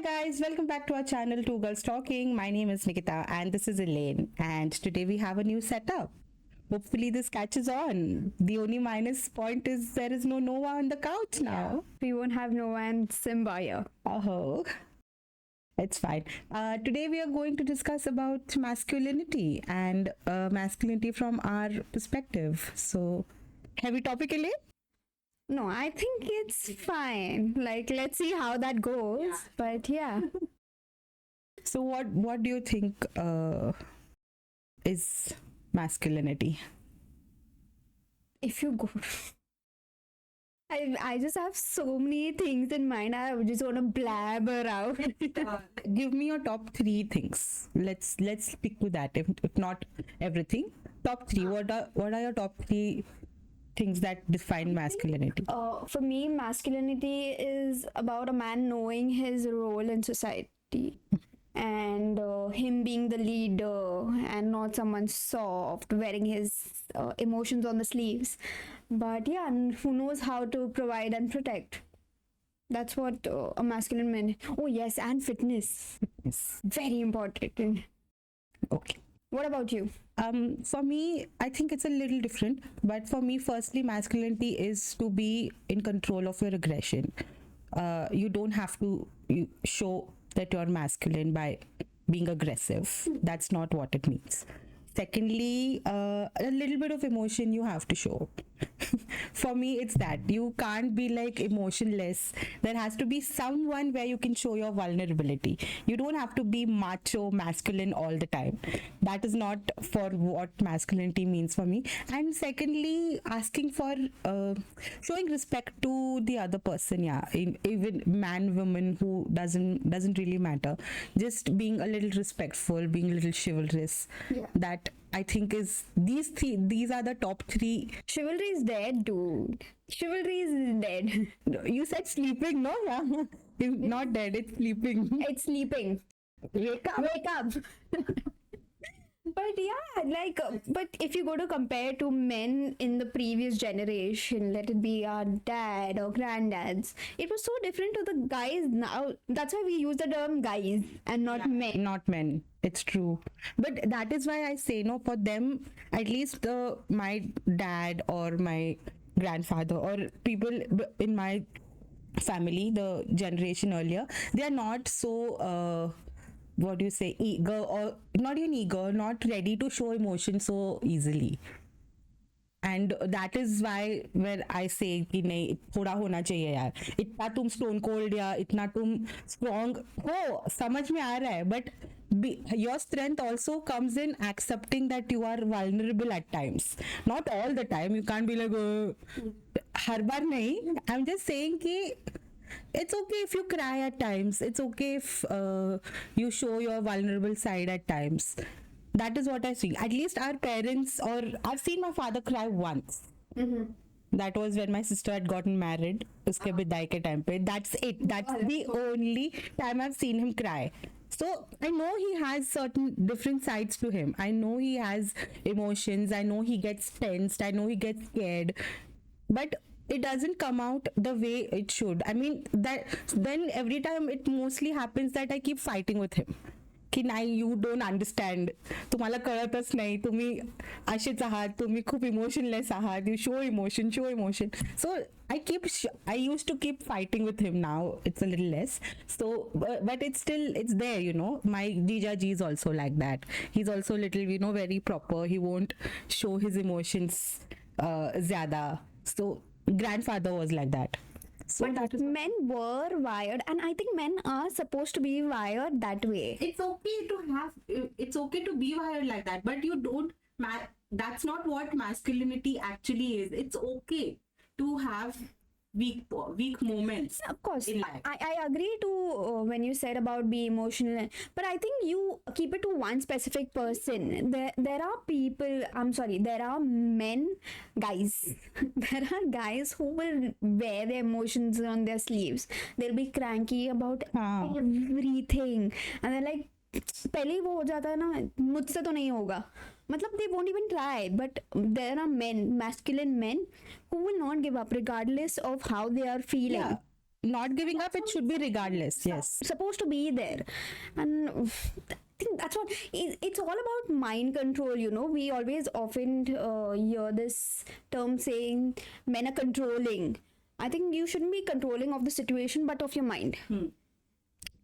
guys, welcome back to our channel Two Girls Talking. My name is Nikhita and this is Elaine, and today we have a new setup. Hopefully this catches on. The only minus point is there is no Noah on the couch now. We won't have Noah and Simba here. Oh, it's fine. Today we are going to discuss about masculinity and masculinity from our perspective. So, heavy topic, Elaine? No, I think it's fine. Like, let's see how that goes. But yeah. So, what do you think is masculinity? If you go, I just have so many things in mind. I just want to blabber out. Give me your top three things. Let's stick to that. If not everything, top three. What are your top three things that define masculinity? For me, masculinity is about a man knowing his role in society and him being the leader and not someone soft wearing his emotions on the sleeves, but yeah, and who knows how to provide and protect. That's what a masculine man. Oh yes, and fitness, Yes. very important. Okay. What about you? For me, I think it's a little different. But for me, firstly, masculinity is to be in control of your aggression. You don't have to show that you're masculine by being aggressive. That's not what it means. Secondly, a little bit of emotion you have to show. For me, it's that you can't be like emotionless. There has to be someone where you can show your vulnerability. You don't have to be macho, masculine all the time. That is not for what masculinity means for me. And secondly, asking for showing respect to the other person. Yeah, even man, woman, who doesn't really matter. Just being a little respectful, being a little chivalrous. Yeah. That I think is these are the top three. Chivalry is dead, dude. Chivalry is dead. You said sleeping, no? Yeah. It's not dead, it's sleeping. It's sleeping. Wake up. Wake up. But yeah, like, but if you go to compare to men in the previous generation, let it be our dad or granddads, it was so different to the guys now. That's why we use the term guys and not men. Not men. It's true. But that is why I say, no, for them, at least my dad or my grandfather or people in my family, the generation earlier, they are not so what do you say, eager, or not even eager, not ready to show emotion so easily. And that is why where I say कि नहीं थोड़ा होना चाहिए यार, इतना तुम stone cold या इतना तुम strong हो, समझ में आ रहा है, but your strength also comes in accepting that you are vulnerable at times, not all the time. You can't be like हर बार नहीं. I'm just saying कि it's okay if you cry at times. It's okay if you show your vulnerable side at times. That is what I see. At least our parents, or I've seen my father cry once. That was when my sister had gotten married. उसके विदाई के time पे. That's it. That's the only time I've seen him cry. So I know he has certain different sides to him. I know he has emotions. I know he gets tensed. I know he gets scared. But it doesn't come out the way it should. I mean, that then every time it mostly happens that I keep fighting with him. की नाही, you don't understand, तुम्हाला कळतच नाही, तुम्ही असेच आहात, तुम्ही खूप इमोशनलेस आहात, you show emotion. So I used to keep fighting with him. Now it's a little less. So, but it's there, you know. My Jijaji is also like that. He's also little, you know, very proper. He won't show his emotions zyada. So grandfather was like that. So But that is men were wired, and I think men are supposed to be wired that way. it's okay to be wired like that, but you don't that's not what masculinity actually is. It's okay to have weak moments Of course, in life. I agree to when you said about be emotional, but I think you keep it to one specific person. There are people. I'm sorry. There are men, guys. There are guys who will wear their emotions on their sleeves. They'll be cranky about everything, and they're like, पहले ही वो हो जाता है ना, मुझसे तो नहीं होगा. मतलब they won't even try. But there are men, masculine men, who will not give up regardless of how they are feeling. Yeah. not giving up, it should be regardless. Yes. supposed to be there. And I think that's what it's all about, mind control. We always often hear this term saying men are controlling. I think you shouldn't be controlling of the situation but of your mind.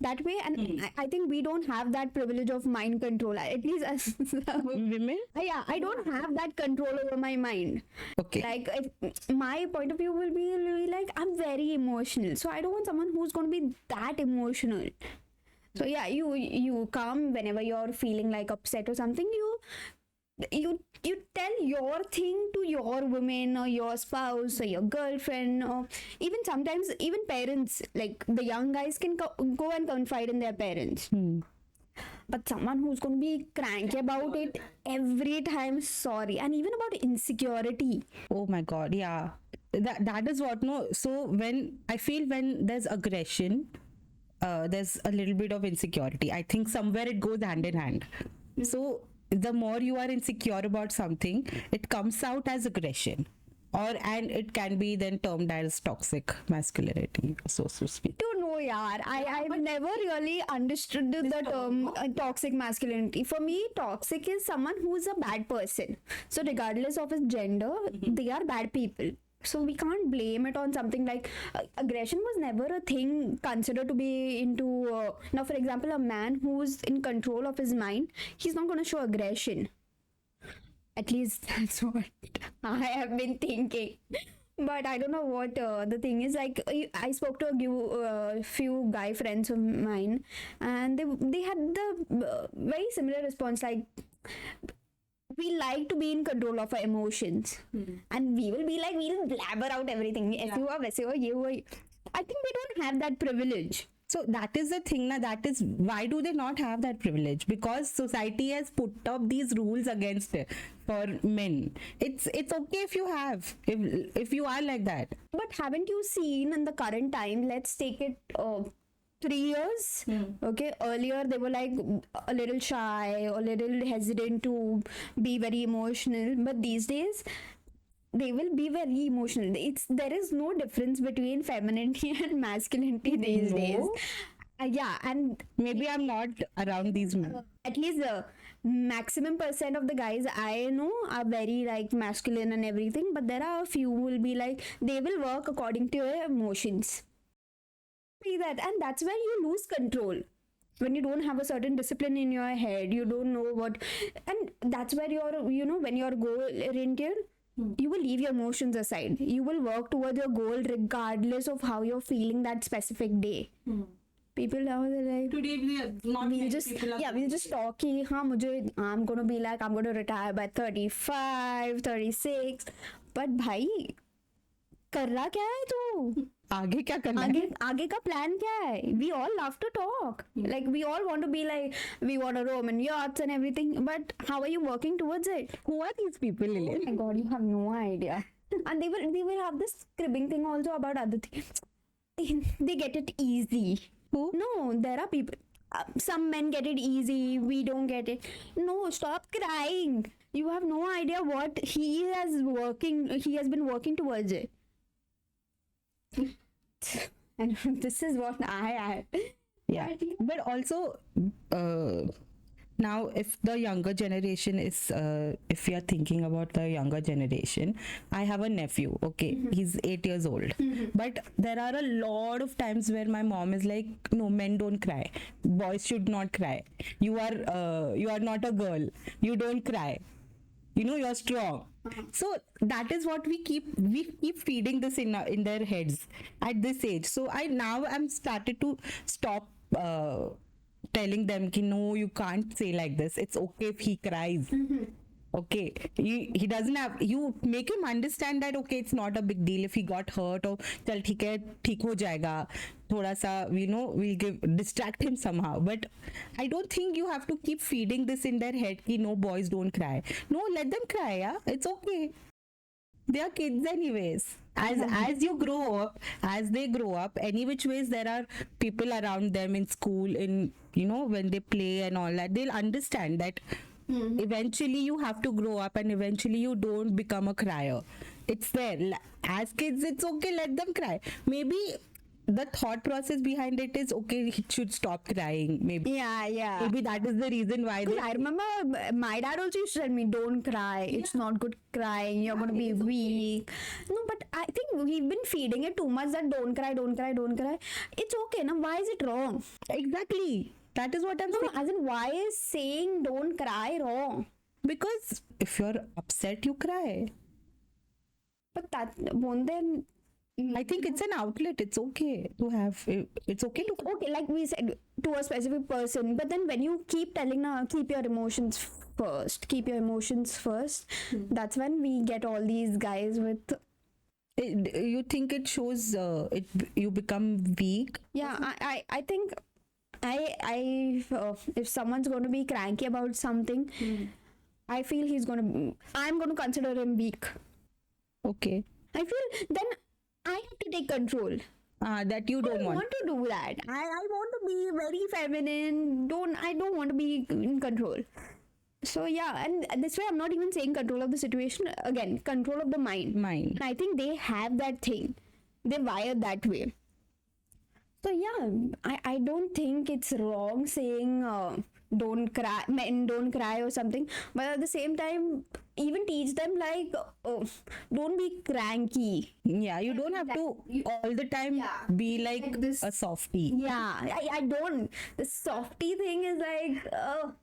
That way. And I think we don't have that privilege of mind control, at least as Women? yeah, I don't have that control over my mind. Okay. Like, my point of view will be really like, I'm very emotional, so I don't want someone who's going to be that emotional. So yeah, you come whenever you're feeling like upset or something. You tell your thing to your woman or your spouse or your girlfriend, or even sometimes even parents. Like, the young guys can go and confide in their parents. But someone who's going to be cranky about it every time, sorry. And even about insecurity. Oh my God, yeah. That is what, no. So when I feel when there's aggression, there's a little bit of insecurity. I think somewhere it goes hand in hand. So the more you are insecure about something, it comes out as aggression. And it can be then termed as toxic masculinity, so to speak. Don't know, yaar. I've never really understood the term toxic masculinity. For me, toxic is someone who's a bad person. So regardless of his gender, they are bad people. So we can't blame it on something like aggression was never a thing considered to be into. Now, for example, a man who's in control of his mind, he's not going to show aggression. At least that's what I have been thinking. But I don't know what the thing is. Like, I spoke to a few guy friends of mine, and they had the very similar response. Like, we like to be in control of our emotions, and we will be like, we'll blabber out everything. I think we don't have that privilege. So that is the thing, na, that is why do they not have that privilege? Because society has put up these rules against it for men. It's okay if you have, if you are like that. But haven't you seen in the current time, let's take it 3 years, okay, earlier they were like a little shy or a little hesitant to be very emotional, but these days they will be very emotional. There is no difference between femininity and masculinity these days. Yeah, and Maybe I'm not around these men. at least the maximum percent of the guys I know are very like masculine and everything, but there are a few who will be like, they will work according to your emotions. Be that, and that's where you lose control. When you don't have a certain discipline in your head, you don't know what, and that's where you're, when you're goal oriented, you will leave your emotions aside. You will work towards your goal regardless of how you're feeling that specific day. People now, they're like, Today we are not we'll just talk ki, I'm going to be like, I'm going to retire by 35, 36. But bhai, कर रहा क्या है तू? आगे क्या करना है? आगे का plan क्या है? We all love to talk. Like, we all want to be like, we want to roam in yachts and everything. But how are you working towards it? Who are these people, Elaine? Oh my God, you have no idea. And they will have this cribbing thing also about other things. They get it easy. Who? No, there are people. Some men get it easy. We don't get it. No, stop crying. You have no idea what he has been working towards it. And this is what I had. Yeah, but also now if the younger generation is if you're thinking about the younger generation, I have a nephew, okay, he's 8 years old, but there are a lot of times where my mom is like, no, men don't cry, boys should not cry, you are not a girl, you don't cry, you're strong. So that is what we keep feeding this in their heads at this age. So I'm started to stop telling them ki, no, you can't say like this, it's okay if he cries. Okay, he doesn't have, you make him understand that okay, it's not a big deal if he got hurt, or chal theek hai, theek ho jayega, thoda sa, we'll distract him somehow. But I don't think you have to keep feeding this in their head ki, no, boys don't cry. No, let them cry, yeah, it's okay, they are kids anyways. As you grow up, as they grow up, any which ways, there are people around them in school, in when they play and all that, they'll understand that eventually you have to grow up, and eventually you don't become a crier. It's there. As kids, it's okay, let them cry. Maybe the thought process behind it is okay, he should stop crying. Maybe Yeah. maybe that is the reason why Because I remember my dad also used to tell me, don't cry. It's not good crying. You're going to be weak. No, but I think we've been feeding it too much that don't cry, don't cry, don't cry. It's okay. Now, why is it wrong? exactly. That is what I'm No, saying. as in, why is saying don't cry wrong? Because if you're upset, you cry. But that won't then. I think it's an outlet. It's okay to have. It's okay to. Okay, like we said, to a specific person, but then when you keep telling now, keep your emotions first, that's when we get all these guys with. You think it shows you become weak? Yeah, I think if someone's going to be cranky about something, I feel I'm going to consider him weak. Okay. I feel then I have to take control. That you don't I want. want to do that. I want to be very feminine. I don't want to be in control. So yeah, and this way I'm not even saying control of the situation. Again, control of the mind. Mine. I think they have that thing. They're wired that way. So yeah, I don't think it's wrong saying don't cry, men don't cry or something. But at the same time, even teach them like don't be cranky. Yeah, you don't have to all the time be like this- a softie. Yeah, I don't. The softy thing is like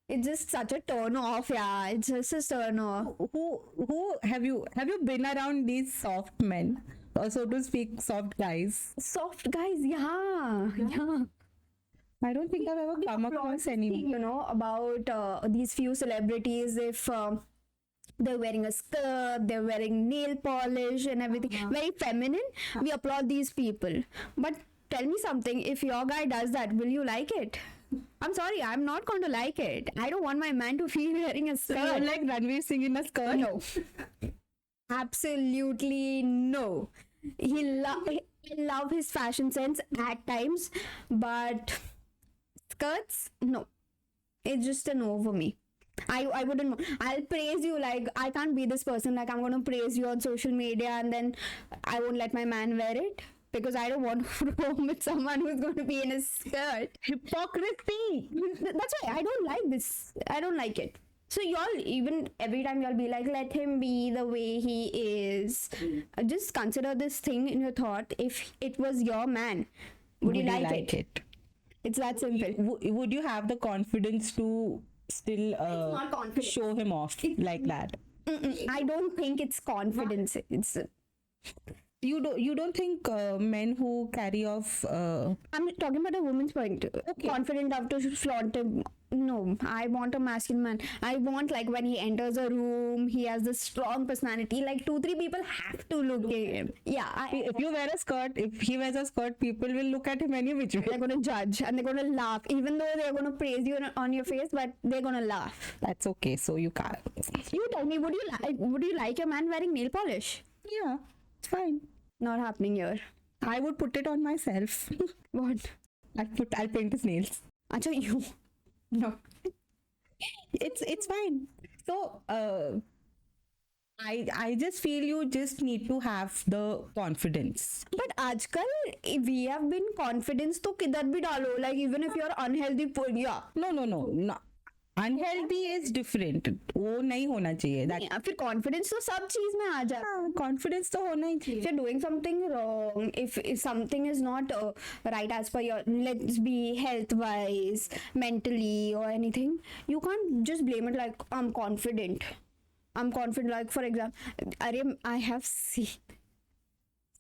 it's just such a turn off. Yeah, it's just a turn off. Who have you been around these soft men, or so to speak, soft guys? Soft guys, yeah. I don't think I've ever come across any. You know about these few celebrities if they're wearing a skirt, they're wearing nail polish and everything, very feminine. We applaud these people. But tell me something, if your guy does that, will you like it? I'm sorry, I'm not going to like it. I don't want my man to feel wearing a So skirt. you're like Ranveer Singh in a skirt? No. Absolutely no. I love his fashion sense at times, but skirts, no. It's just a no for me. I wouldn't know. I'll praise you, like I can't be this person, like I'm gonna praise you on social media and then I won't let my man wear it because I don't want to roam with someone who's going to be in a skirt. Hypocrisy. That's why I don't like this. I don't like it. So y'all, even every time y'all be like, let him be the way he is. Just consider this thing in your thought. If it was your man, would you like it? It's that simple. Would you have the confidence to still not confidence. show him off like that? I don't think it's confidence. It's You don't think men who carry off I'm talking about a woman's point. Confident enough to flaunt him. No, I want a masculine man. I want like when he enters a room, he has this strong personality. Like 2-3 people have to look at him. Yeah, if you wear a skirt, if he wears a skirt, people will look at him any which way. they're gonna judge and they're gonna laugh, even though they're gonna praise you on your face, but they're gonna laugh. That's okay. So you can't. You tell me, would you like your man wearing nail polish? Yeah, it's fine. Not happening here. I would put it on myself. What? I'll paint his nails. Acha, you. No. It's fine. So I just feel you just need to have the confidence. But आजकल we have been confidence तो किधर भी डालो, like even if you're unhealthy, yeah. No. Unhealthy is different. वो नहीं होना चाहिए. That या फिर confidence तो सब चीज में आ जाता. confidence तो होना ही चाहिए. If you're doing something wrong, if something is not right as per your, let's be health wise, mentally or anything, you can't just blame it like I'm confident. Like for example, I have seen.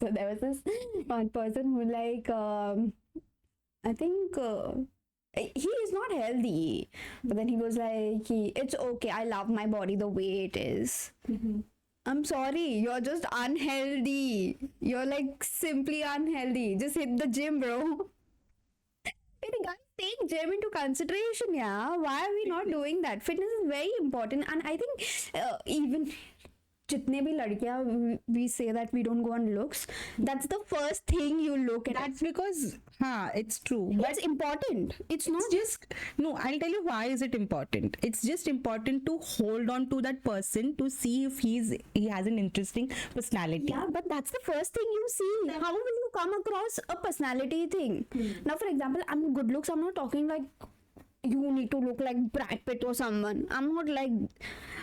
So there was this one person who like I think he is not healthy, but then he was like it's okay, I love my body the way it is. I'm sorry, you're just unhealthy. You're like simply unhealthy. Just hit the gym, bro. Guys, take gym into consideration, yeah. Why are we not doing that? Fitness is very important, and I think even जितने भी लड़कियां we say that we don't go on looks, that's the first thing you look at. That's because, it's true. It's important. It's not Just no, I'll tell you why is it important. It's just important to hold on to that person to see if he has an interesting personality. yeah, but that's the first thing you see. How will you come across a personality thing? Now, for example, I'm good looks. I'm not talking like you need to look like Brad Pitt or someone. I'm not like,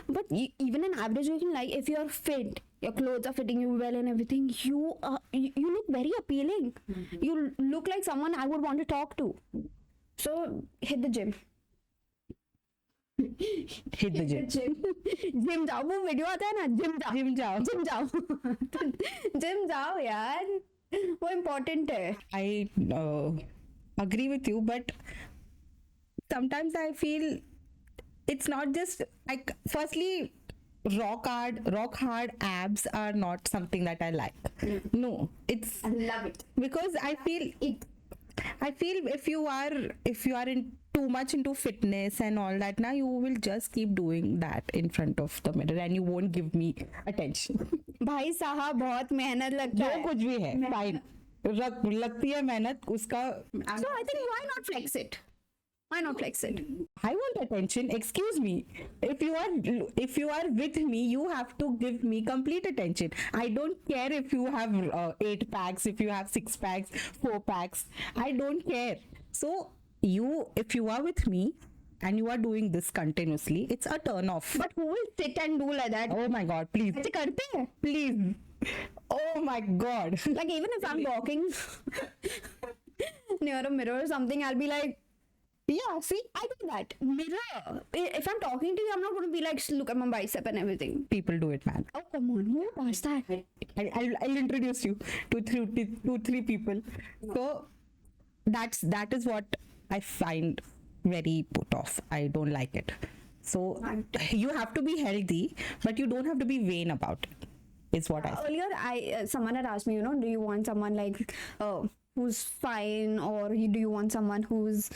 but even an average looking, like if you're fit, your clothes are fitting you well and everything, you look very appealing. You look like someone I would want to talk to. So hit the gym. Hit the gym. Gym जाओ, वो video आता है ना, gym जाओ Gym जाओ. Gym जाओ gym जाओ यार, वो इम्पोर्टेंट है. I agree with you, but sometimes I feel it's not just like, firstly, rock hard abs are not something that I like. No, it's I love it. because I feel if you are in too much into fitness and all that, now you will just keep doing that in front of the mirror and you won't give me attention. भाई साहब बहुत मेहनत लगता जो है. कुछ भी है fine, लगती है मेहनत उसका. So I think why not flex it? Why not flex it? I want attention. Excuse me. If you are with me, you have to give me complete attention. I don't care if you have 8 packs, if you have 6 packs, 4 packs. I don't care. So if you are with me and you are doing this continuously, it's a turn off. But who will sit and do like that? Oh my God! Please, ऐसे करते हैं? please. Oh my God! Like even if I'm walking near a mirror or something, I'll be like, yeah, see, I do that. Mirror. If I'm talking to you, I'm not going to be like, look at my bicep and everything. People do it, man. Oh, come on. Who does that? I'll introduce you to three people. So that is what I find very put off. I don't like it. So you have to be healthy, but you don't have to be vain about it. Is what I say. Earlier, someone had asked me, do you want someone like who's fine, or do you want someone who's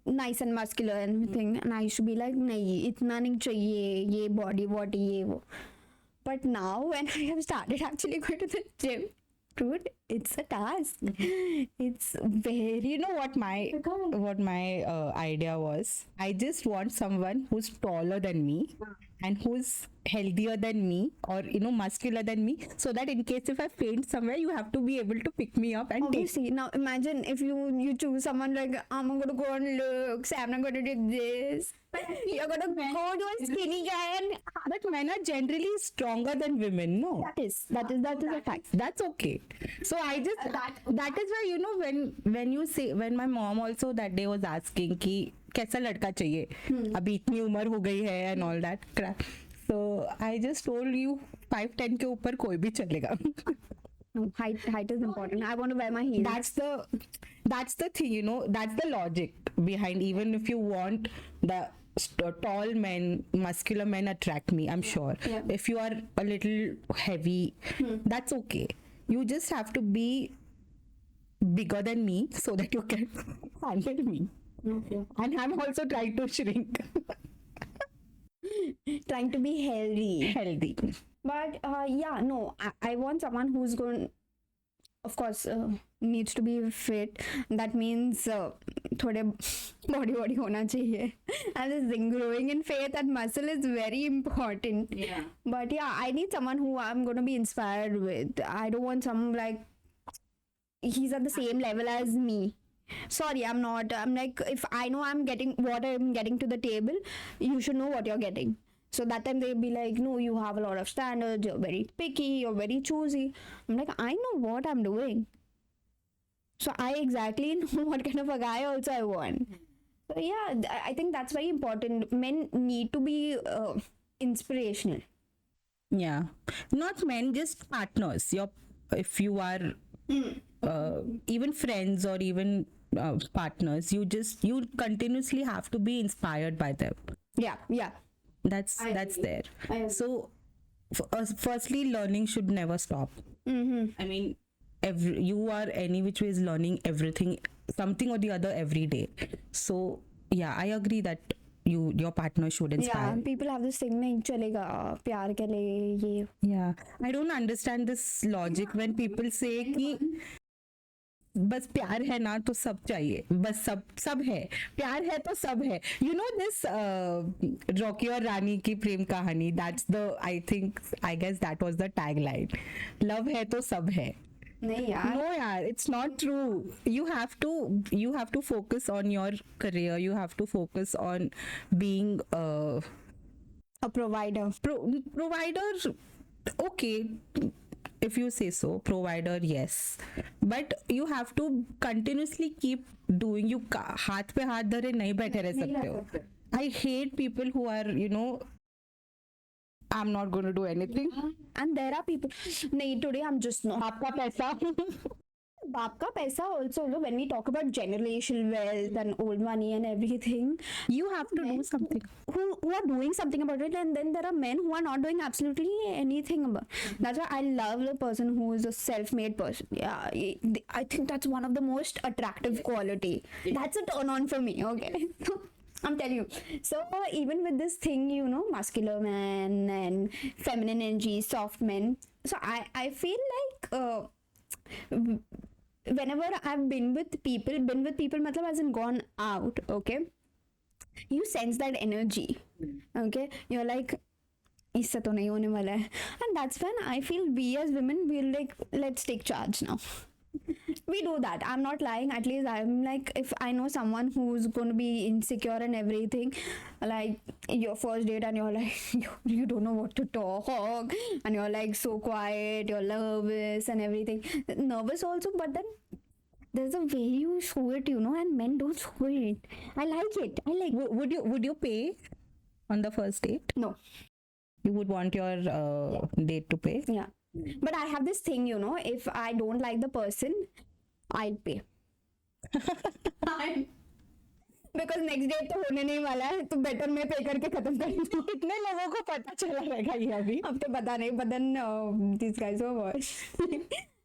nice and muscular and everything? And I used to be like, nahi, itna nahi chahiye, ye body, ye wo. But now when I have started actually going to the gym, dude, it's a task. It's very, You know what my idea was? I just want someone who's taller than me and who's healthier than me, or muscular than me, so that in case if I faint somewhere, you have to be able to pick me up and take. obviously. Now imagine if you choose someone like, I'm going to go on looks, I'm not going to do this. You're going to go to a skinny guy, and But men are generally stronger than women. No, that is a fact. that's okay. So I just that is why when my mom also that day was asking कि कैसा लड़का चाहिए, अभी इतनी उम्र हो गई है and all that crap. So I just told you 5'10" के ऊपर कोई भी चलेगा. No, height is important. I want to wear my heels. That's the thing, that's the logic behind. Even if you want the tall men, muscular men attract me, I'm sure. Yeah. If you are a little heavy, that's okay. You just have to be bigger than me so that you can handle me. Okay. And I'm also trying to shrink. Trying to be healthy. But I want someone who's going, of course, needs to be fit. That means थोड़े body होना चाहिए. And this thing, growing in faith and muscle is very important. Yeah. But yeah, I need someone who I'm going to be inspired with. I don't want someone like he's at the same level as me. Sorry, I'm not. I'm like, if I know I'm getting what I'm getting to the table, you should know what you're getting. So that time they'll be like, no, you have a lot of standards, you're very picky, you're very choosy. I'm like, I know what I'm doing. So I exactly know what kind of a guy also I want. So yeah, I think that's very important. Men need to be inspirational. Yeah. Not men, just partners. If you are even friends or even partners, you continuously have to be inspired by them. Yeah. That's there. So firstly, learning should never stop. I mean, you are any which way is learning everything, something or the other every day. So yeah, I agree that your partner should inspire. Yeah, people have this thing, nahi chalega, प्यार के लिए ये. Yeah, I don't understand this logic when people say कि बस प्यार है ना तो सब चाहिए, बस सब है, प्यार है तो सब है. You know this रॉकी और रानी की प्रेम कहानी, that's the I guess that was the tagline. Love है तो सब है. नहीं यार. No yaar, it's not true. You have to focus on your career. You have to focus on being A provider. Provider. Okay, if you say so, provider, yes, but you have to continuously keep doing. You हाथ पे हाथ धरे नहीं बैठे रह सकते हो. I hate people who are I'm not going to do anything. And there are people, nahi, today I'm just not. आपका पैसा. बाप का पैसा also, when we talk about generational wealth and old money and everything, You have to do something. who are doing something about it, and then there are men who are not doing absolutely anything about. That's why I love the person who is a self-made person. Yeah, I think that's one of the most attractive quality. That's a turn on for me. Okay. I'm telling you. So even with this thing, muscular man and feminine energy, soft men. So I feel like whenever I've been with people, matlab as in gone out, okay, you sense that energy, okay, you're like, इससे तो नहीं होने वाला है. And that's when I feel we as women, we're like, let's take charge now. We do that. I'm not lying. At least I'm like, if I know someone who's going to be insecure and everything, like your first date and you're like, you don't know what to talk, and you're like so quiet, you're nervous and everything. Nervous also, but then there's a way you show it, and men don't show it. I like it. I like. Would you pay on the first date? No. You would want your date to pay? Yeah. But I have this thing, if I don't like the person, I'll pay. Because next day तो होने नहीं वाला है, तो better मैं pay करके खत्म कर दूँ. कितने लोगों को पता चला रहेगा ये अभी? अब तो पता नहीं, but then these guys are worse.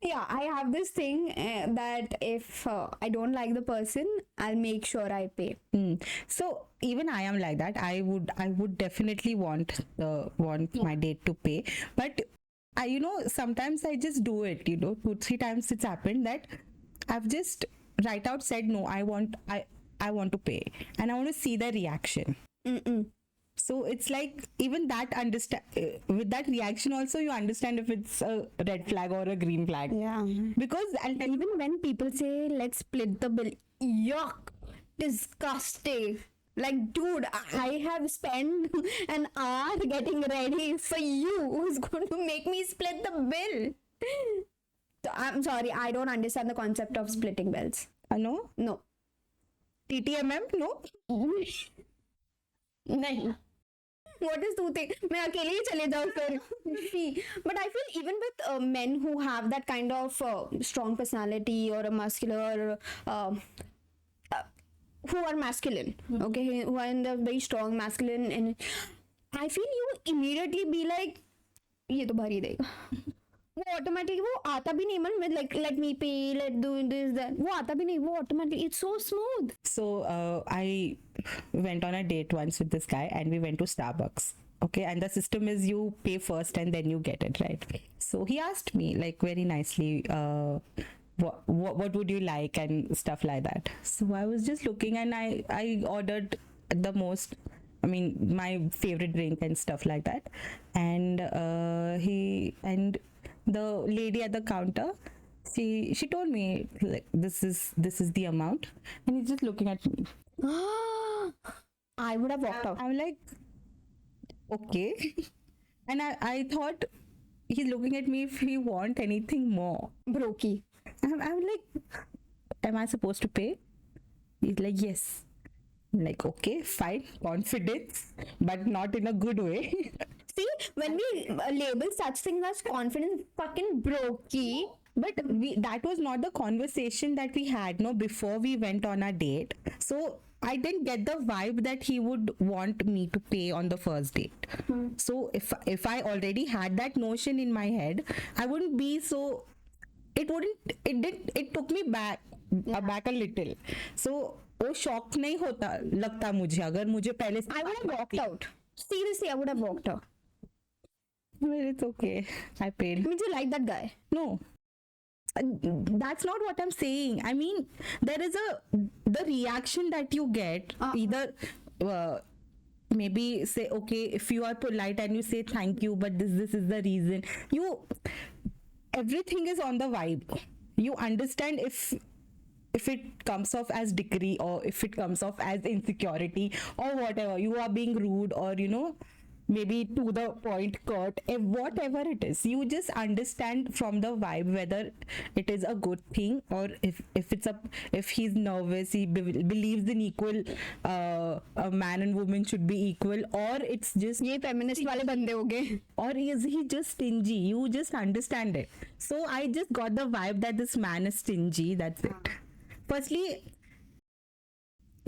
Yeah, I have this thing that if I don't like the person, I'll make sure I pay. So even I am like that. I would definitely want my date to pay, but sometimes I just do it. 2-3 times it's happened that I've just right out said no. I want to pay, and I want to see the reaction. So it's like even that with that reaction also you understand if it's a red flag or a green flag. Yeah. Because Even when people say let's split the bill, yuck, disgusting. Like, dude, I have spent an hour getting ready for you. Who's going to make me split the bill? So, I'm sorry, I don't understand the concept of splitting bills. No? No. TTMM? No? नहीं. What is two things? मैं अकेले ही चले जाऊँ फिर. But I feel even with men who have that kind of strong personality or a muscular who are masculine, okay, who are in the very strong masculine, and I feel you immediately be like, ये तो भर ही देगा. वो automatically वो आता भी नहीं, मतलब like let me pay, let do this that, वो आता भी नहीं, वो automatically, it's so smooth. So I went on a date once with this guy and we went to Starbucks. Okay, and the system is you pay first and then you get it, right? So he asked me like very nicely, what would you like and stuff like that. So I was just looking and I ordered my favorite drink and stuff like that. And the lady at the counter, she told me like this is the amount, and he's just looking at me. I would have walked out. I'm like, okay. And I thought he's looking at me if he want anything more. Brokey. I'm like, am I supposed to pay? He's like, yes. I'm like, okay, fine, confidence, but not in a good way. See, when we label such things as confidence, fucking brokey. But that was not the conversation that we had, no, before we went on a date. So I didn't get the vibe that he would want me to pay on the first date. So if I already had that notion in my head, I wouldn't be so. It took me back a little. So वो shock नहीं होता लगता मुझे अगर मुझे पहले से I would have walked out. Seriously, I would have walked out. Well, it's okay. I paid. I mean, you like that guy? No. That's not what I'm saying. I mean, there is the reaction that you get either maybe say, okay, if you are polite and you say thank you, but this is the reason. Everything is on the vibe. You understand if it comes off as dickery or if it comes off as insecurity or whatever, you are being rude or maybe to the point curt, whatever it is, you just understand from the vibe whether it is a good thing or if he's nervous, he believes in equal, a man and woman should be equal, or it's just ये feminist वाले बंदे हो गए. or is he just stingy. You just understand it. So I just got the vibe that this man is stingy. That's it. Firstly,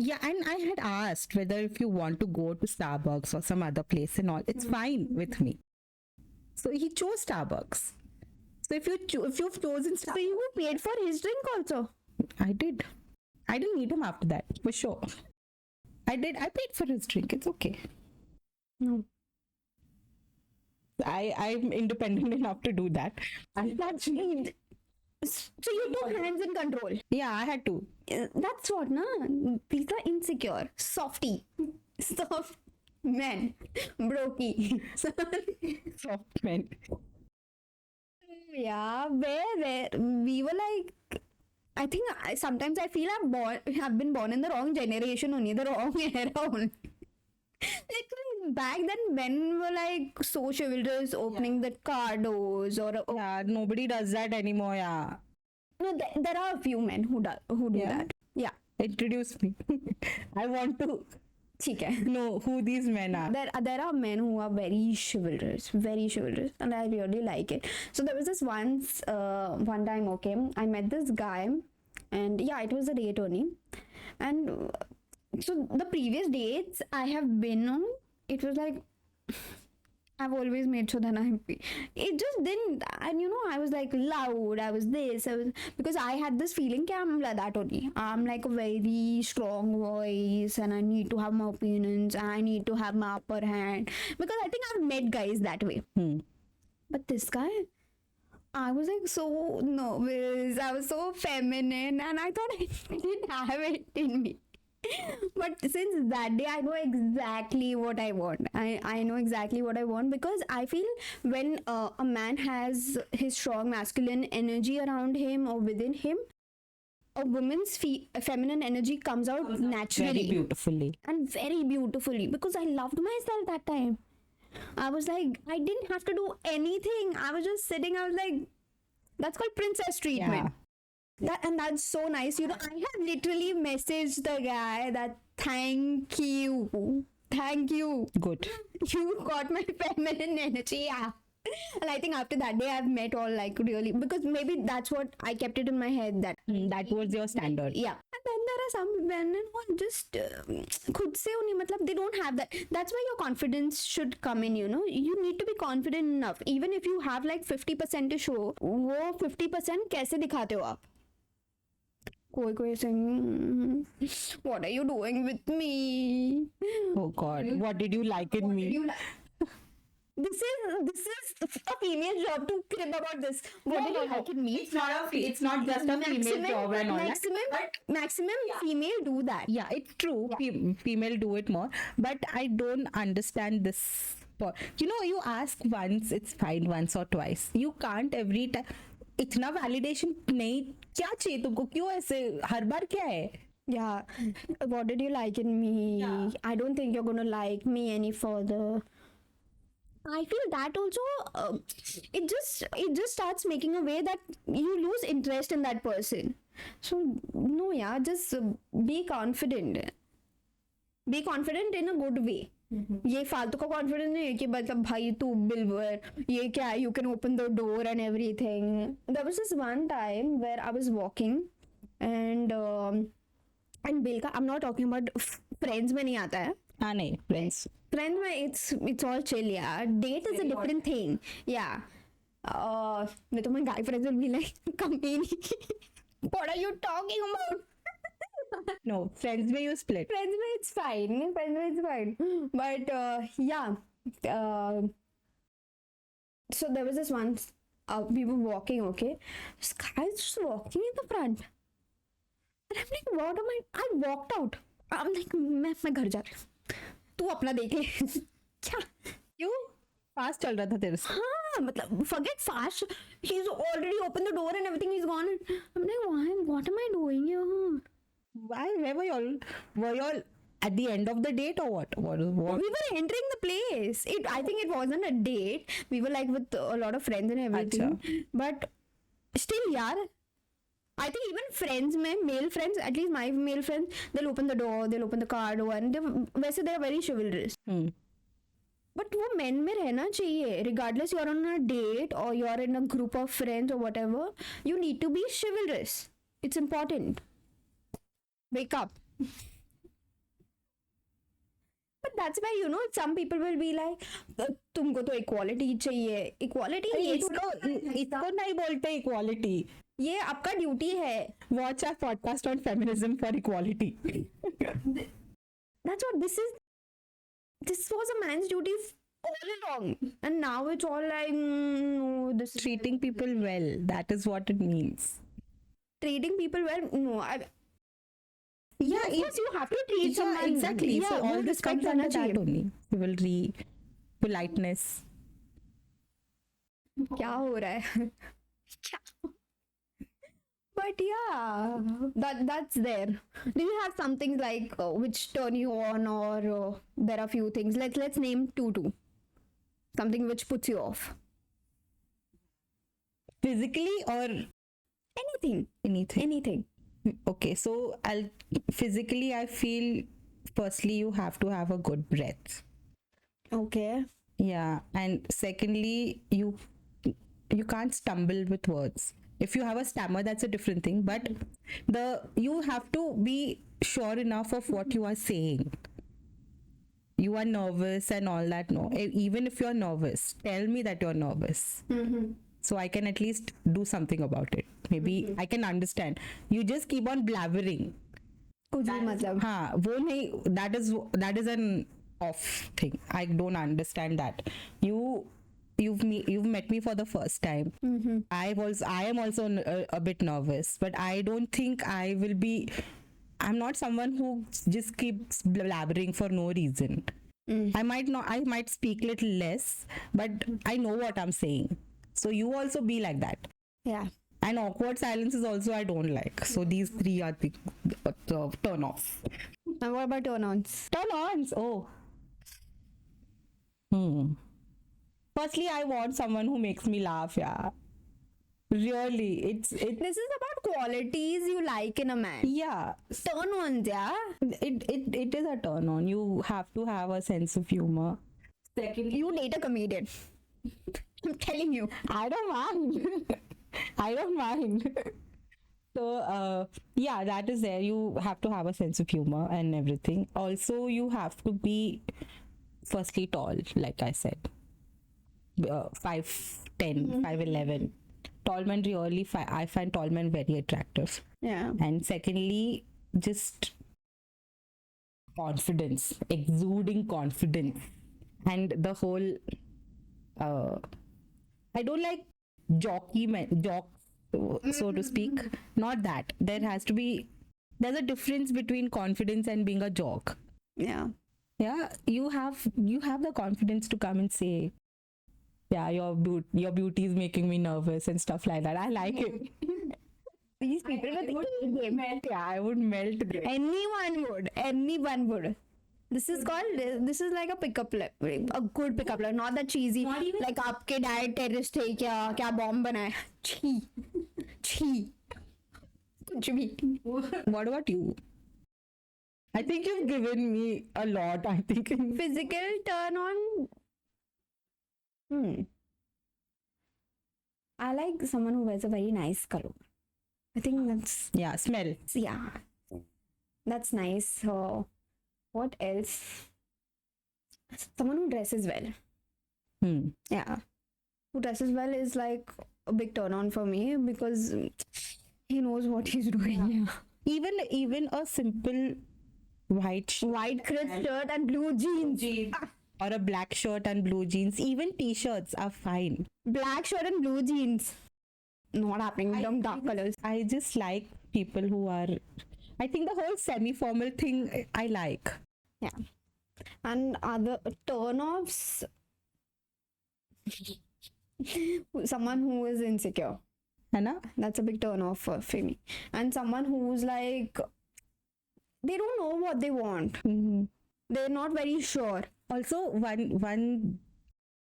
yeah, and I had asked whether if you want to go to Starbucks or some other place and all, it's fine with me. So he chose Starbucks. So if you've chosen Starbucks, So you paid for his drink also? I did. I didn't meet him after that, for sure. I did. I paid for his drink. It's okay. No. I'm independent enough to do that. Actually, so you took hands in control. Yeah, I had to. That's what, na? These are insecure, softy, soft men, brokey. Soft men. Yeah, where we were like, I think sometimes I feel have been born in the wrong generation only, the wrong era only. Like back then, men were like so chivalrous, opening the car doors or Yeah, nobody does that anymore. Yeah. no, there are a few men who do that. Yeah, Introduce me. I want to ठीक है. know who these men are. There are men who are very chivalrous, and I really like it. So there was this one time, okay, I met this guy, and yeah, it was a date only, and so the previous dates I have been on, it was like I've always made sure that I'm happy. It just didn't, and I was like loud, I was because I had this feeling that I'm like that only. I'm like a very strong voice and I need to have my opinions, I need to have my upper hand, because I think I've met guys that way. But this guy, I was like so nervous, I was so feminine, and I thought I didn't have it in me. But since that day, I know exactly what I want. I know exactly what I want, because I feel when a man has his strong masculine energy around him or within him, a woman's feminine energy comes out naturally. Very beautifully. And very beautifully, because I loved myself that time. I was like, I didn't have to do anything. I was just sitting, I was like, that's called princess treatment. Yeah. That's so nice. I have literally messaged the guy that thank you. Good. You got my feminine energy. Yeah. And I think after that day I've met all like really, because maybe that's what I kept it in my head that That was your standard. yeah. And then there are some men who just khud se unhi, matlab they don't have that. That's why your confidence should come in, you need to be confident enough. Even if you have like 50% to show, वो 50% कैसे दिखाते हो आप? कोई saying, what are you doing with me? Oh God, what did you like in me? This is a female job to crib about this. What did you like in me? It's not just a female job and all that. Maximum female do that. Yeah, it's true. Yeah. Female do it more, but I don't understand this. You ask once, it's fine, once or twice. You can't every time. इतना validation नहीं, क्या चाहिए तुमको? क्यों ऐसे हर बार क्या है? Yeah. What did you like in me? Yeah. I don't think you're gonna like me any further. I feel that also it just starts making a way that you lose interest in that person. So no, yeah, just be confident. Be confident in a good way. ये फालतू का confidence नहीं है कि मतलब भाई तू बिल्वर ये क्या है, you can open the door and everything. There was this one time where I was walking and bill का, I'm not talking about friends में नहीं आता है. हाँ नहीं, friends में it's all chill, yeah. Date is a different thing, yeah. नहीं तो my guy friends will be like, come in. What are you talking about? No, friends may you split. Friends में it's fine. Friends में it's fine. But yeah. So there was this once. We were walking. Okay, this guy is just walking in the front. And I'm like, what am I walked out. I'm like, मैं घर जा रही हूँ. तू अपना देख ले. क्या? क्यों फास्ट चल रहा था तेरे से? हाँ, मतलब forget fast. He's already opened the door and everything. He's gone. I'm like, why? What am I doing here? Why? Where were you all at the end of the date or what? What? We were entering the place. I think it wasn't a date. We were like with a lot of friends and everything. Achha. But still, yaar. I think even friends, male friends, at least my male friends, they'll open the door, they'll open the car door, and they're very chivalrous. But वो men में रहना चाहिए. Regardless you're on a date or you're in a group of friends or whatever, you need to be chivalrous. It's important. Wake up. But that's why, some people will be like, तुमको तो equality चाहिए. Equality इसको नहीं बोलते equality. ये आपका duty है. Watch our podcast on feminism for equality. That's what this is. This was a man's duty all along, and now it's all like, no, this is Treating people well. That is what it means. treating people well. No, Yeah, yes, you have to treat someone exactly. Yeah, so all this comes under that only. Chivalry, politeness. क्या हो रहा है? But yeah, that's there. Do you have something like which turn you on, or there are few things? Let's name two. Something which puts you off. Physically or Anything. anything? Okay, so physically I feel firstly you have to have a good breath. Okay. Yeah, and secondly you can't stumble with words. If you have a stammer, that's a different thing, but you have to be sure enough of what you are saying. You are nervous and all that. No, even if you're nervous, tell me that you're nervous. So I can at least do something about it. Maybe I can understand. You just keep on blabbering. कुछ भी मतलब. हाँ, वो नहीं. That is an off thing. I don't understand that. You've met me for the first time. I am also a bit nervous, but I don't think I will be. I'm not someone who just keeps blabbering for no reason. I might speak little less, but I know what I'm saying. So you also be like that. Yeah. And awkward silences also I don't like. So these three are the turn offs. And what about turn-ons? Turn-ons. Oh. Firstly, I want someone who makes me laugh. Yeah. Really, it's This is about qualities you like in a man. yeah. Turn-ons, yeah. It is a turn on. You have to have a sense of humor. Secondly, You date a comedian. I'm telling you. I don't mind. I don't mind. So yeah, that is there. You have to have a sense of humor and everything. Also, you have to be firstly tall, like I said. 5'10", 5'11". Tall men really, I find tall men very attractive. Yeah. And secondly, just confidence, exuding confidence, and the whole. I don't like jockey men, so to speak. Not that. There's a difference between confidence and being a jock. Yeah. Yeah, you have the confidence to come and say, yeah, your beauty is making me nervous and stuff like that. I like it. These people would Melt, yeah, I would melt. Anyone would. This is like a pickup line, a good pickup line, not that cheesy. Like आपके dad terrorist थे क्या bomb बनाया? छी. कुछ भी. What about you? I think you've given me a lot. I think Physical turn on. I like someone who wears a very nice color. I think that's yeah, smell. That's nice. What else? Someone who dresses well. Yeah, who dresses well is like a big turn on for me because he knows what he's doing. Even a simple white White crisp shirt and blue jeans. or a black shirt and blue jeans, even t-shirts are fine. Black shirt and blue jeans. Not happening with them dark colors. I just like people who are, I think the whole semi-formal thing I like. Yeah. And other turn-offs, someone who is insecure. है ना? That's a big turn-off for me. And someone who's like, they don't know what they want. Mm-hmm. They're not very sure. Also, one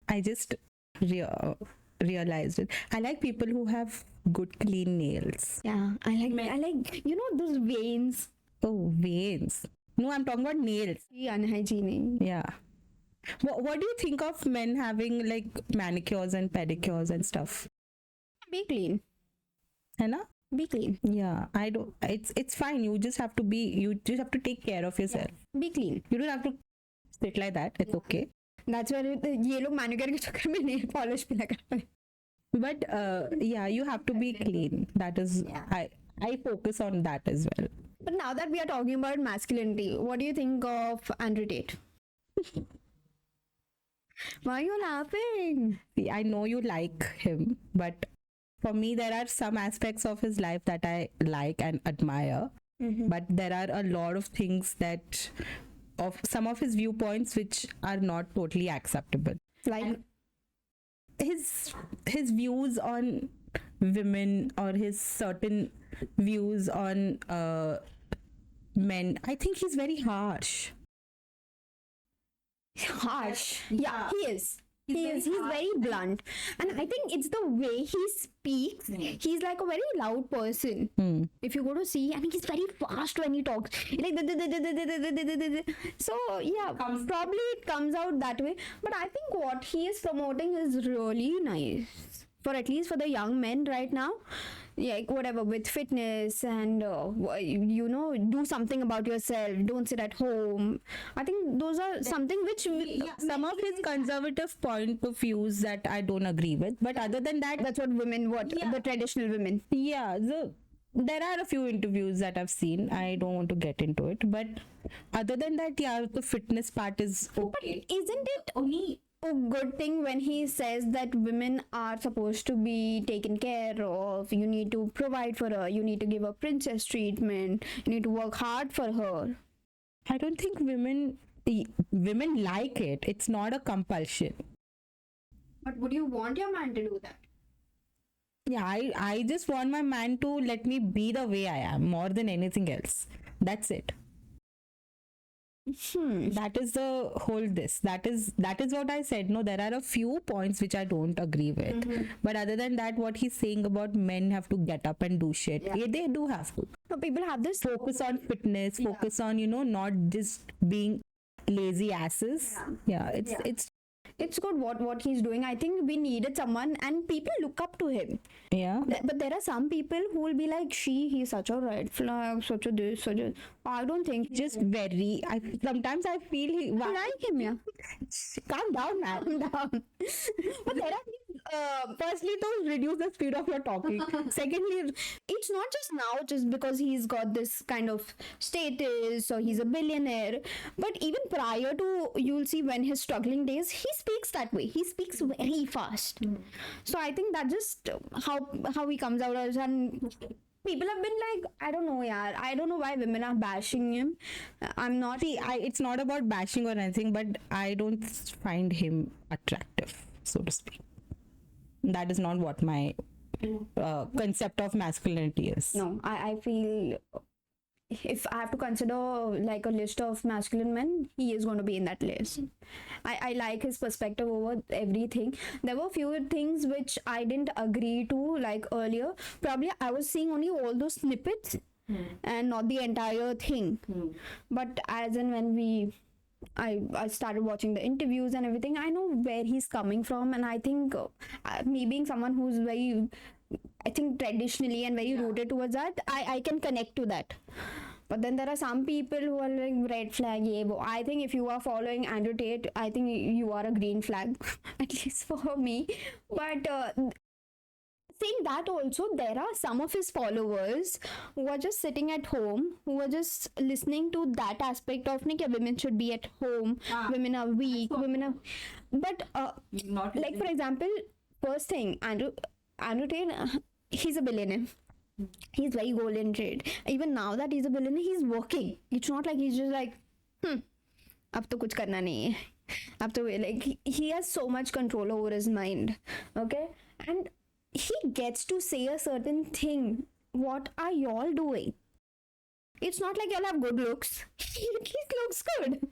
I just realized it. I like people who have good clean nails. Yeah, I like those veins. Oh, veins. No, I'm talking about nails. Unhygienic. Yeah. What do you think of men having like manicures and pedicures and stuff? Be clean. है ना? Be clean. Yeah, I don't. It's fine. You just have to take care of yourself. Yeah. Be clean. You don't have to sit like that. It's okay. That's why ये लोग manicure के चक्कर में nail polish भी लगाते हैं. But yeah, you have to be clean. That is, I focus on that as well. But now that we are talking about masculinity, what do you think of Andrew Tate? Why are you laughing? See, I know you like him, but for me, there are some aspects of his life that I like and admire. Mm-hmm. But there are a lot of things that, of some of his viewpoints, which are not totally acceptable. Like his views on women or his certain views on men, I think he's very harsh. Harsh. Yeah, he is. He's very blunt, and I think it's the way he speaks. He's like a very loud person. If you go to see, I mean, he's very fast when he talks. Like so yeah, probably it comes out that way. But I think what he is promoting is really nice, for at least for the young men right now. Like whatever with fitness and do something about yourself, don't sit at home. I think those are something which Some of his conservative point of views that I don't agree with, but other than that, that's what the traditional women. Yeah, there are a few interviews that I've seen. I don't want to get into it, but other than that, yeah, the fitness part is okay. But isn't it only a good thing when he says that women are supposed to be taken care of? You need to provide for her. You need to give her princess treatment. You need to work hard for her. I don't think women like it. It's not a compulsion. But would you want your man to do that? Yeah, I just want my man to let me be the way I am more than anything else. That's it. That is the whole this. That is what I said. No, there are a few points which I don't agree with. But other than that, what he's saying about men have to get up and do shit. Yeah, they do have to. So people have this Focus on fitness, focus on, not just being lazy asses. Yeah, it's good what he's doing. I think we needed someone, and people look up to him. Yeah. But there are some people who will be like, he's such a red flag, such a this, such a... I don't think... Just very... sometimes I feel... I like him, yeah. Calm down, man. Calm down. But there are... firstly, to reduce the speed of your talking. Secondly... It's not just now, just because he's got this kind of status or he's a billionaire. But even prior to, you'll see when his struggling days, he speaks that way. He speaks very fast. So I think that just how he comes out as, and people have been like, I don't know, yaar. I don't know why women are bashing him. I'm not... See, it's not about bashing or anything, but I don't find him attractive, so to speak. That is not what my concept of masculinity is. No, I feel if I have to consider like a list of masculine men, he is going to be in that list. I like his perspective over everything. There were few things which I didn't agree to, like earlier. Probably I was seeing only all those snippets and not the entire thing. But as and when I started watching the interviews and everything, I know where he's coming from, and I think me being someone who's very, I think, traditionally and very rooted towards that, I can connect to that. But then there are some people who are like red flag, I think if you are following Andrew Tate, I think you are a green flag, at least for me. But saying that also, there are some of his followers who are just sitting at home, who are just listening to that aspect of like, women should be at home, women are weak, women are. But Not like for example, first thing, Andrew Tate, he's a billionaire. He's very goal oriented. Even now that he's a billionaire, he's working. It's not like he's just like, अब तो कुछ करना नहीं है. अब तो like he has so much control over his mind. Okay, and he gets to say a certain thing. What are y'all doing? It's not like y'all have good looks. He at least looks good.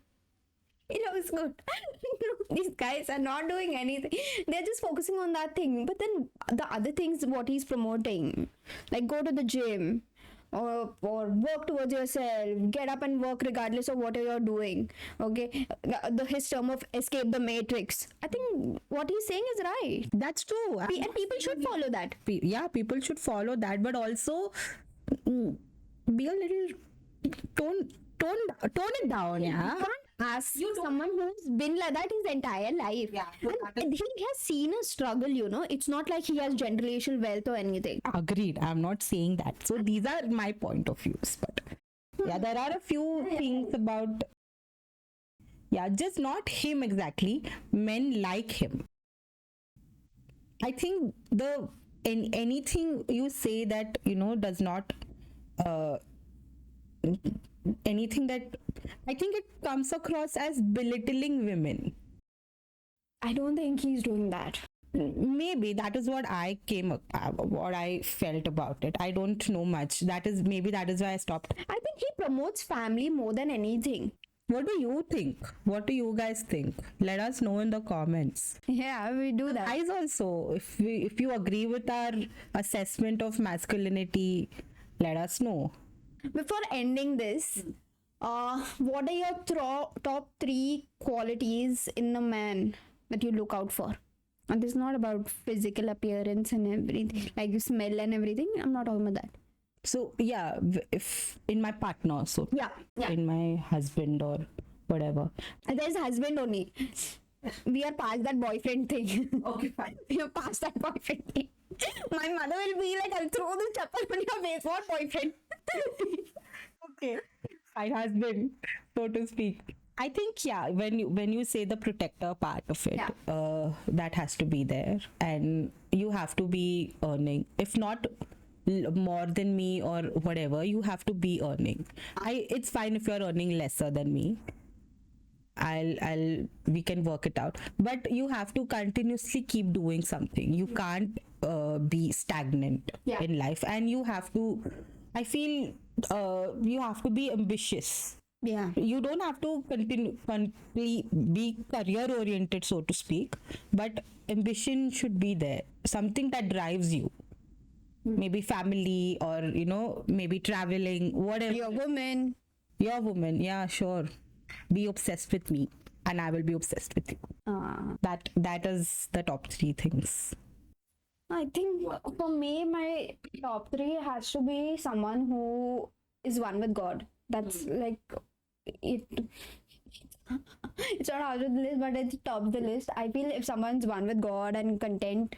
He looks good. These guys are not doing anything. They're just focusing on that thing. But then the other things, what he's promoting, like go to the gym or work towards yourself, get up and work regardless of what you're doing. Okay, his term of escape the matrix. I think what he's saying is right. That's true. And people should follow that. Yeah, people should follow that, but also be a little tone it down. Yeah. You can't ask someone who's been like that his entire life. Yeah, and he has seen a struggle, It's not like he has generational wealth or anything. Agreed. I'm not saying that. So these are my point of views. But yeah, there are a few things about, just not him exactly, men like him. I think anything you say that, does not, anything that, I think it comes across as belittling women. I don't think he's doing that. Maybe that is what what I felt about it. I don't know much. That is why I stopped. I think he promotes family more than anything. What do you think? What do you guys think? Let us know in the comments. Yeah, we do that. Guys, also, if you agree with our assessment of masculinity, let us know. Before ending this, what are your top 3 qualities in a man that you look out for? And this is not about physical appearance and everything, like you smell and everything. I'm not talking about that. So yeah, if in my partner, so yeah, in my husband or whatever. And there's husband only. We are past that boyfriend thing. Okay, fine. We are past that boyfriend thing. My mother will be like, I'll throw this chappal on your face. What boyfriend? Okay, fine, husband, so to speak. I think when you say the protector part of it, that has to be there, and you have to be earning. If not more than me or whatever, you have to be earning. It's fine if you're earning lesser than me. We can work it out, but you have to continuously keep doing something. You can't be stagnant in life, and you have to, I feel, you have to be ambitious. Yeah, you don't have to be career oriented, so to speak, but ambition should be there, something that drives you. Maybe family, or maybe traveling, whatever. Your woman, yeah, sure. Be obsessed with me and I will be obsessed with you. That is the top 3 things. I think for me, my top 3 has to be someone who is one with God. That's like it. It's not out of the list, but it's top of the list. I feel if someone's one with God and content,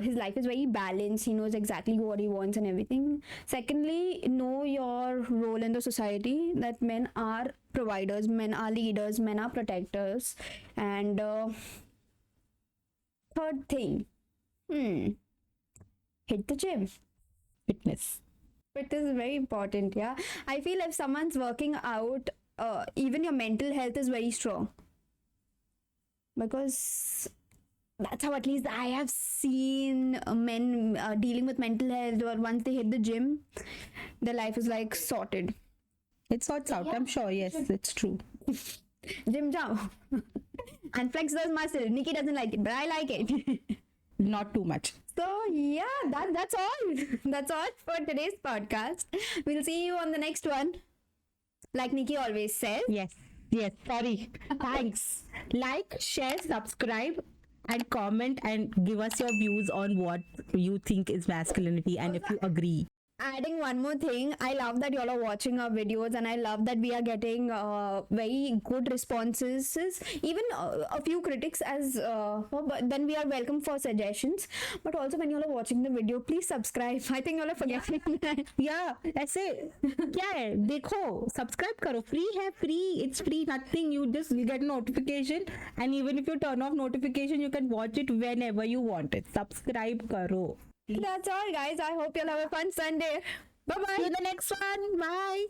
his life is very balanced. He knows exactly what he wants and everything. Secondly, know your role in the society, that men are providers, men are leaders, men are protectors. And third thing, hit the gym. Fitness is very important. Yeah, I feel if someone's working out, even your mental health is very strong, because that's how at least I have seen men dealing with mental health, or once they hit the gym, their life is like sorted. It sorts out. I'm sure. Yes, it's true. Gym jao and flex those muscles. Nikki doesn't like it, but I like it. Not too much. So yeah, that's all. That's all for today's podcast. We'll see you on the next one. Like Nikki always says. Yes. Sorry. Thanks. Like, share, subscribe, and comment, and give us your views on what you think is masculinity, and if you agree. adding one more thing, I love that y'all are watching our videos, and I love that we are getting very good responses. Even a few critics, but then we are welcome for suggestions. But also, when y'all are watching the video, please subscribe. I think y'all are forgetting that. Yeah, ऐसे क्या है देखो subscribe करो, free, it's free, nothing, you just get notification, and even if you turn off notification you can watch it whenever you want it. Subscribe करो. That's all, guys. I hope you'll have a fun Sunday. Bye bye. See you in the next one. Bye.